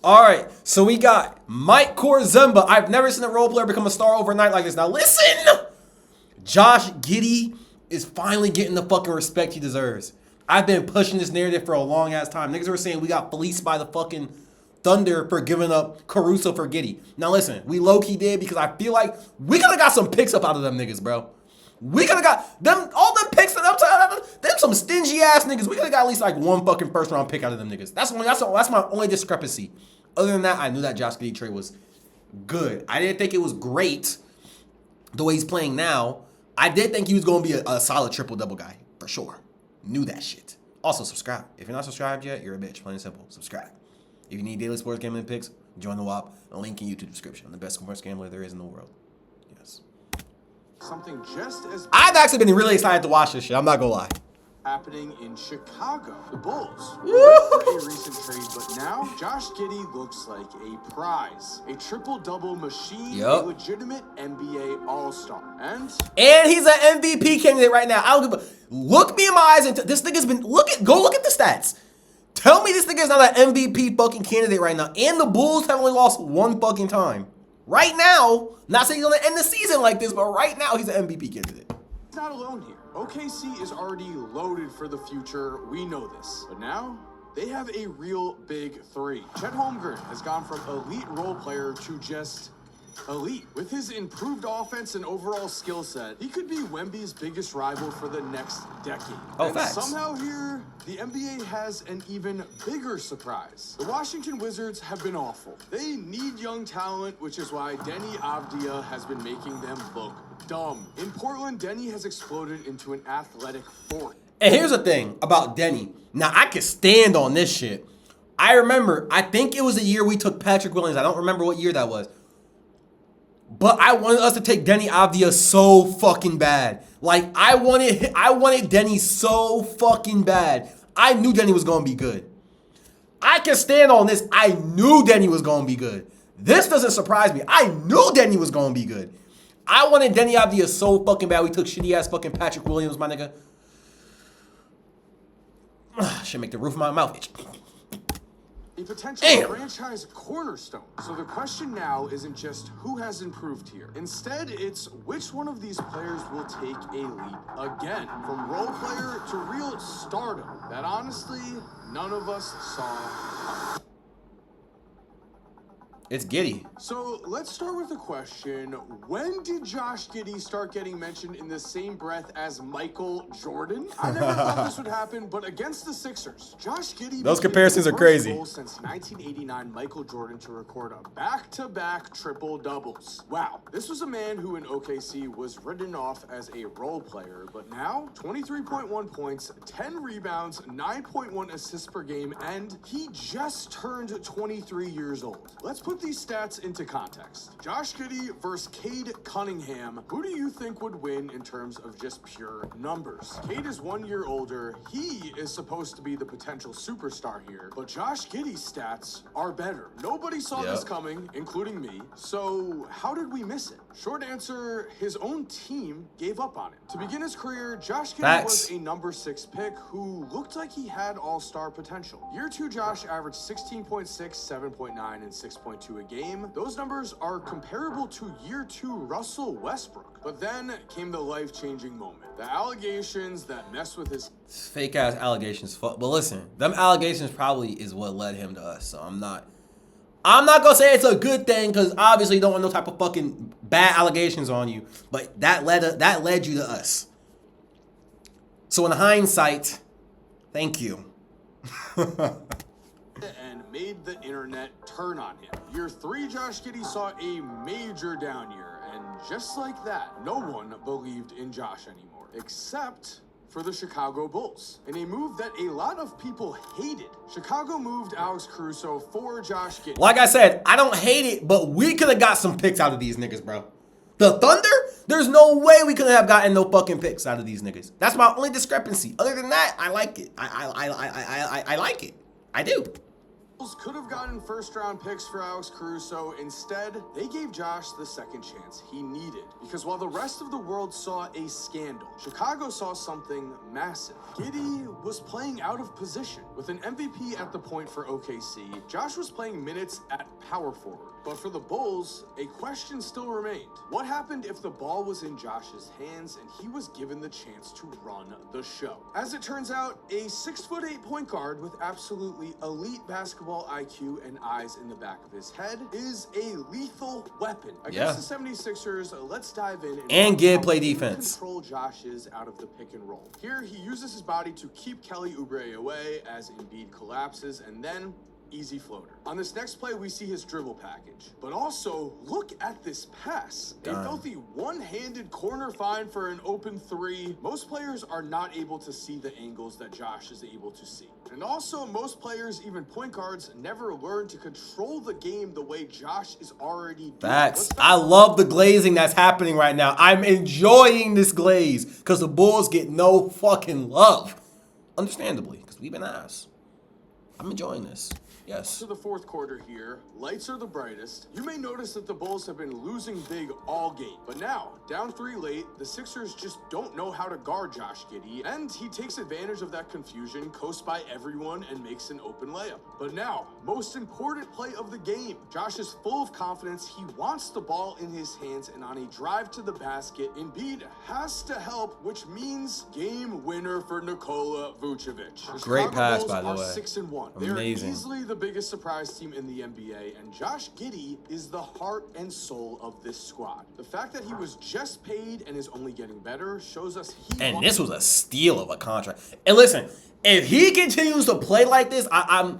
All right, so we got Mike Korzemba. I've never seen a role player become a star overnight like this. Now listen, Josh Giddey is finally getting the fucking respect he deserves. I've been pushing this narrative for a long ass time. Niggas were saying we got fleeced by the fucking Thunder for giving up Caruso for Giddey. Now listen, we low-key did because I feel like we could have got some picks up out of them niggas, bro. We could have got them all them picks. Them some stingy ass niggas. We could have got at least like one fucking first round pick out of them niggas. That's my only discrepancy. Other than that, I knew that Josh Giddey trade was good. I didn't think it was great the way he's playing now. I did think he was going to be a solid triple-double guy, for sure. Knew that shit. Also, subscribe. If you're not subscribed yet, you're a bitch. Plain and simple. Subscribe. If you need daily sports gambling picks, join the WAP. A link in YouTube description. I'm the best sports gambler there is in the world. Yes. Something just as I've actually been really excited to watch this shit. I'm not going to lie. happening in Chicago. The Bulls were for a recent trade, but now Josh Giddey looks like a prize. A triple-double machine, a legitimate NBA All-Star. And he's an MVP candidate right now. I don't give a look me in my eyes and this nigga's been go look at the stats. Tell me this nigga's not an MVP fucking candidate right now. And the Bulls have only lost one fucking time. Right now, not saying he's gonna end the season like this, but right now he's an MVP candidate. he's not alone here. OKC is already loaded for the future. We know this. But now, they have a real big three. Chet Holmgren has gone from elite role player to just elite. With his improved offense and overall skill set, he could be Wemby's biggest rival for the next decade. Oh, facts. Somehow here, the NBA has an even bigger surprise. The Washington Wizards have been awful. They need young talent, which is why Denny Avdia has been making them look dumb. In Portland, Denny has exploded into an athletic force. And here's the thing about Denny. Now, I can stand on this shit. I remember, I think it was the year we took Patrick Williams. I don't remember what year that was. But I wanted us to take Denny Avdia so fucking bad. Like, I wanted Denny so fucking bad. I knew Denny was going to be good. I can stand on this. I knew Denny was going to be good. This doesn't surprise me. I knew Denny was going to be good. I wanted Denny Avdia so fucking bad. We took shitty-ass fucking Patrick Williams, my nigga. Should make the roof of my mouth itch. A potential franchise cornerstone. So the question now isn't just who has improved here. Instead, it's which one of these players will take a leap again. From role player to real stardom. That honestly, none of us saw. It's Giddey. So let's start with a question. When did Josh Giddey start getting mentioned in the same breath as Michael Jordan? I never thought this would happen, but against the Sixers, Josh Giddey... Those comparisons are crazy. ...since 1989 Michael Jordan to record a back-to-back triple-doubles. Wow, this was a man who in OKC was written off as a role player, but now 23.1 points, 10 rebounds, 9.1 assists per game, and he just turned 23 years old. Let's put these stats into context. Josh Giddey versus Cade Cunningham. Who do you think would win in terms of just pure numbers? Cade is 1 year older. He is supposed to be the potential superstar here, but Josh Giddey's stats are better. Nobody saw this coming, including me. So how did we miss it? Short answer, his own team gave up on it. To begin his career, Josh Giddey was a number 6 pick who looked like he had all-star potential. Year 2 Josh averaged 16.6, 7.9, and 6.2 a game. Those numbers are comparable to year 2 Russell Westbrook. But then came the life-changing moment. The allegations that messed with his fake ass allegations. But listen, them allegations probably is what led him to us. So I'm not gonna say it's a good thing because obviously you don't want no type of fucking bad allegations on you. But that led you to us. So in hindsight, thank you. and made the internet turn on him. Year 3, Josh Giddey saw a major down year, and just like that, no one believed in Josh anymore, except for the Chicago Bulls. In a move that a lot of people hated, Chicago moved Alex Caruso for Josh Giddey. Like I said, I don't hate it, but we could have got some picks out of these niggas, bro. The Thunder? There's no way we could have gotten no fucking picks out of these niggas. That's my only discrepancy. Other than that, I like it. I like it. I do. could have gotten first-round picks for Alex Caruso. Instead, they gave Josh the second chance he needed. Because while the rest of the world saw a scandal, Chicago saw something massive. Giddey was playing out of position. With an MVP at the point for OKC, Josh was playing minutes at power forward. But for the Bulls, a question still remained. What happened if the ball was in Josh's hands and he was given the chance to run the show? As it turns out, a 6'8" point guard with absolutely elite basketball IQ and eyes in the back of his head is a lethal weapon. Against the 76ers, let's dive in and Gidd play defense. Control Josh's out of the pick and roll. Here, he uses his body to keep Kelly Oubre away as Embiid collapses, and then easy floater. On this next play, we see his dribble package. But also, look at this pass. A filthy one-handed corner find for an open three. Most players are not able to see the angles that Josh is able to see. And also, most players, even point guards, never learn to control the game the way Josh is already doing. Facts. I love the glazing that's happening right now. I'm enjoying this glaze because the Bulls get no fucking love. Understandably, because we've been ass. I'm enjoying this. Yes. To the fourth quarter here, lights are the brightest. You may notice that the Bulls have been losing big all game. But now, down 3 late, the Sixers just don't know how to guard Josh Giddey, and he takes advantage of that confusion, coasts by everyone, and makes an open layup. But now, most important play of the game. Josh is full of confidence. He wants the ball in his hands, and on a drive to the basket, Embiid has to help, which means game winner for Nikola Vucevic. The Great Chicago pass, Bulls by the are way. 6-1. Amazing. They're easily the biggest surprise team in the NBA, and Josh Giddey is the heart and soul of this squad. The fact that he was just paid and is only getting better shows us And this was a steal of a contract. And listen, if he continues to play like this, I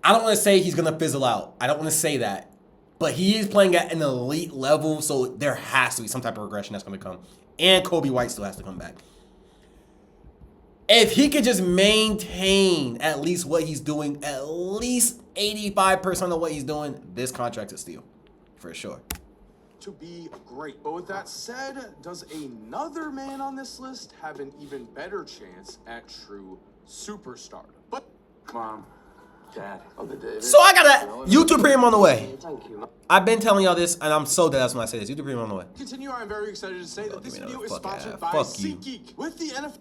don't want to say he's gonna fizzle out. I don't want to say that, but he is playing at an elite level, so there has to be some type of regression that's gonna come. And Kobe White still has to come back. If he could just maintain at least what he's doing, at least 85% of what he's doing, this contract's a steal, for sure. To be great. But with that said, does another man on this list have an even better chance at true superstar? But Mom, Dad, Uncle David. So I got a YouTube Premium on the way. Thank you, Mom. I've been telling y'all this, and I'm so dead when I say this. YouTube Premium on the way. continue, I'm very excited to say that this give me video another is fuck sponsored ass. by Fuck you. SeatGeek. With the NFL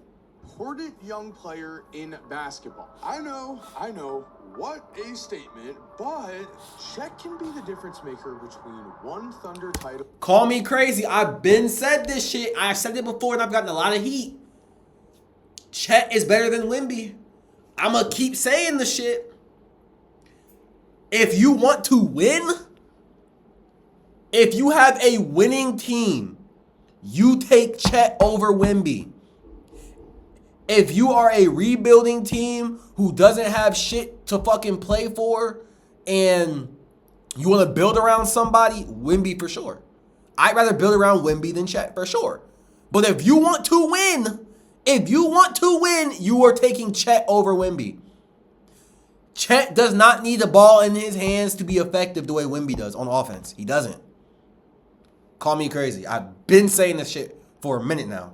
important young player in basketball. I know, what a statement, but Chet can be the difference maker between one Thunder title. Call me crazy. I've been said this shit. I've said it before, and I've gotten a lot of heat. Chet is better than Wemby. I'm going to keep saying the shit. If you want to win, if you have a winning team, you take Chet over Wemby. If you are a rebuilding team who doesn't have shit to fucking play for and you want to build around somebody, Wemby for sure. I'd rather build around Wemby than Chet for sure. But if you want to win, you are taking Chet over Wemby. Chet does not need the ball in his hands to be effective the way Wemby does on offense. He doesn't. Call me crazy. I've been saying this shit for a minute now.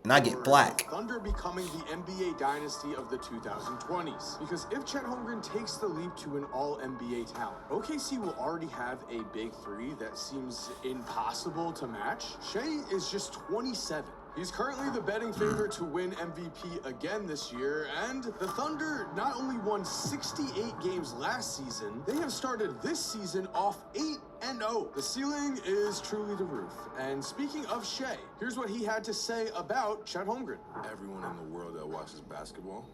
And I get black. Thunder becoming the NBA dynasty of the 2020s. Because if Chet Holmgren takes the leap to an all-NBA talent, OKC will already have a big three that seems impossible to match. Shea is just 27. He's currently the betting favorite to win MVP again this year, and the Thunder not only won 68 games last season, they have started this season off 8-0. The ceiling is truly the roof. And speaking of Shea, here's what he had to say about Chet Holmgren. Everyone in the world that watches basketball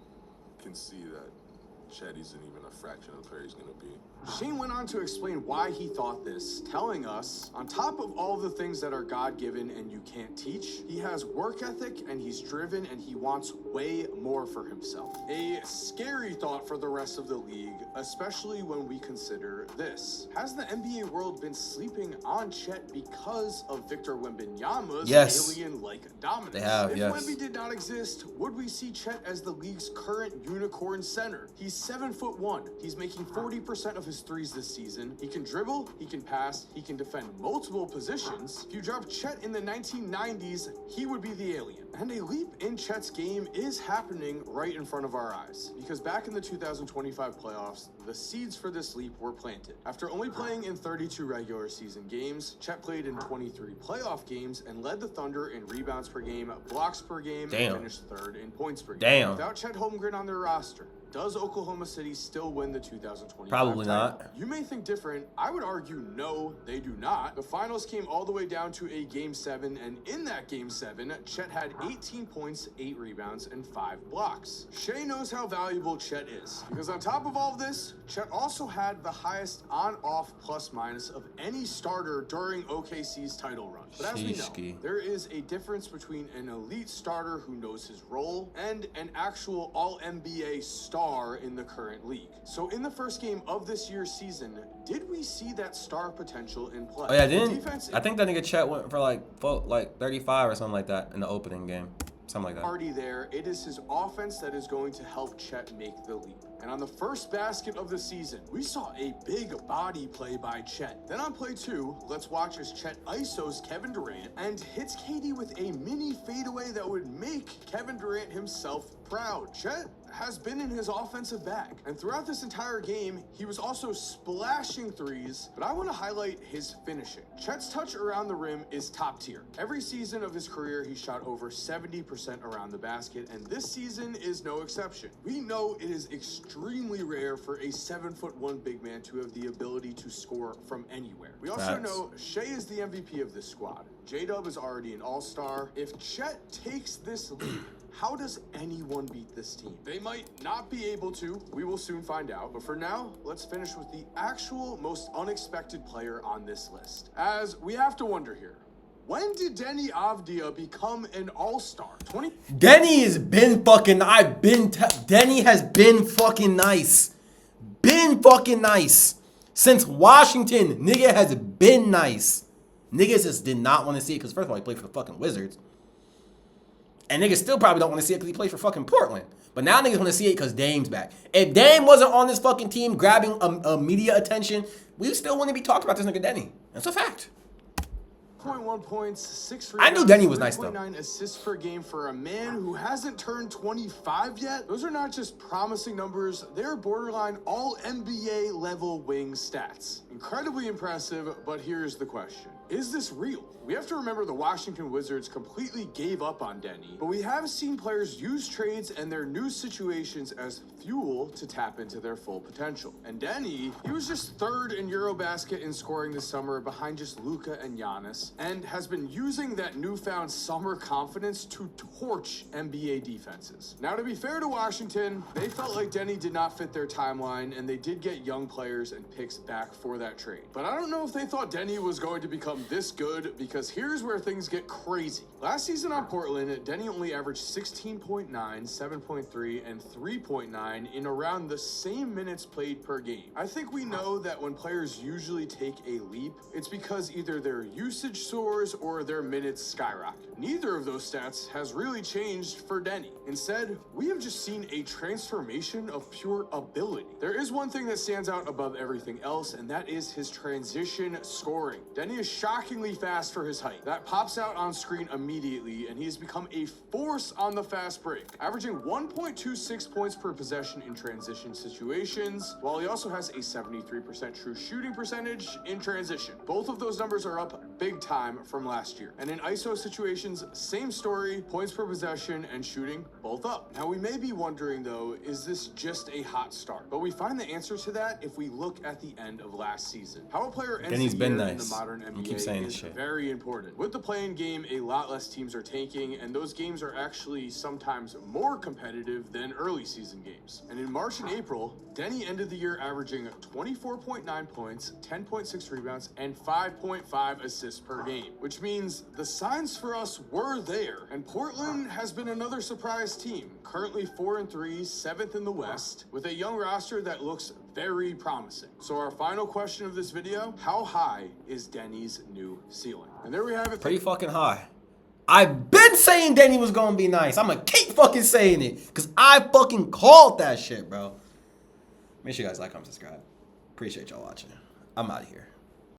can see that Chet isn't even a fraction of the player he's going to be. Shane went on to explain why he thought this, telling us, on top of all the things that are God-given and you can't teach, he has work ethic and he's driven and he wants way more for himself. A scary thought for the rest of the league, especially when we consider this. Has the NBA world been sleeping on Chet because of Victor Wembanyama's alien-like dominance? They have, if yes. Wemby did not exist, would we see Chet as the league's current unicorn center? He's 7'1". He's making 40% of his threes this season. He can dribble, he can pass, he can defend multiple positions. If you drop Chet in the 1990s, he would be the alien. And a leap in Chet's game is happening right in front of our eyes. Because back in the 2025 playoffs, the seeds for this leap were planted. After only playing in 32 regular season games, Chet played in 23 playoff games and led the Thunder in rebounds per game, blocks per game, and finished third in points per game. Without Chet Holmgren on their roster, does Oklahoma City still win the 2025 Probably title? not. You may think different. I would argue no, they do not. The finals came all the way down to a Game 7, and in that Game 7, Chet had 18 points, 8 rebounds, and 5 blocks. Shea knows how valuable Chet is, because on top of all of this, Chet also had the highest on-off plus-minus of any starter during OKC's title run. But as we know, there is a difference between an elite starter who knows his role and an actual All-NBA star in the current league. So in the first game of this year's season, did we see that star potential in play? Oh yeah, I think that nigga Chet went for like 35 or something like that in the opening game. Something like that. Already there, it is his offense that is going to help Chet make the leap. And on the first basket of the season, we saw a big body play by Chet. Then on play 2, let's watch as Chet isos Kevin Durant and hits KD with a mini fadeaway that would make Kevin Durant himself proud. Chet has been in his offensive bag, and throughout this entire game, he was also splashing threes, but I want to highlight his finishing. Chet's touch around the rim is top tier. Every season of his career, he shot over 70% around the basket, and this season is no exception. We know it is extremely rare for a 7'1" big man to have the ability to score from anywhere. We also know Shea is the MVP of this squad. J-Dub is already an all-star. If Chet takes this lead, how does anyone beat this team? They might not be able to. We will soon find out. But for now, let's finish with the actual most unexpected player on this list. As we have to wonder here, when did Deni Avdija become an all-star? Deni has been fucking. Deni has been fucking nice. Been fucking nice. Since Washington, nigga has been nice. Niggas just did not want to see it because first of all, he played for the fucking Wizards. And niggas still probably don't want to see it because he plays for fucking Portland. But now niggas want to see it because Dame's back. If Dame wasn't on this fucking team grabbing media attention, we still wouldn't be talking about this nigga Deni. That's a fact. 0.1 points, 6 I knew Deni was nice though. 3.9 assists per game for a man who hasn't turned 25 yet. Those are not just promising numbers, they're borderline all NBA level wing stats. Incredibly impressive, but here's the question. Is this real? We have to remember the Washington Wizards completely gave up on Deni, but we have seen players use trades and their new situations as fuel to tap into their full potential. And Deni, he was just third in Eurobasket in scoring this summer behind just Luka and Giannis, and has been using that newfound summer confidence to torch NBA defenses. Now, to be fair to Washington, they felt like Deni did not fit their timeline, and they did get young players and picks back for that trade. But I don't know if they thought Deni was going to become this good, because here's where things get crazy. Last season on Portland, Deni only averaged 16.9, 7.3, and 3.9 in around the same minutes played per game. I think we know that when players usually take a leap, it's because either their usage soars or their minutes skyrocket. Neither of those stats has really changed for Deni. Instead, we have just seen a transformation of pure ability. There is one thing that stands out above everything else, and that is his transition scoring. Deni is shockingly fast for his height. That pops out on screen immediately, and he has become a force on the fast break, averaging 1.26 points per possession in transition situations, while he also has a 73% true shooting percentage in transition. Both of those numbers are up big time from last year. And in ISO situations, same story, points per possession and shooting both up. Now we may be wondering though, is this just a hot start? But we find the answer to that if we look at the end of last season. How a player ends the year in the modern NBA is very important. With the playing game, a lot less teams are tanking, and those games are actually sometimes more competitive than early season games. And in March and April, Deni ended the year averaging 24.9 points, 10.6 rebounds, and 5.5 assists per game, which means the signs for us were there. And Portland has been another surprise team, currently 4-3, 7th in the West, with a young roster that looks very promising. So our final question of this video, how high is Deni's new ceiling? And there we have it. Pretty fucking high. I've been saying Deni was gonna be nice. I'm gonna keep fucking saying it, because I fucking called that shit, bro. Make sure you guys like, comment, subscribe. Appreciate y'all watching. I'm out of here.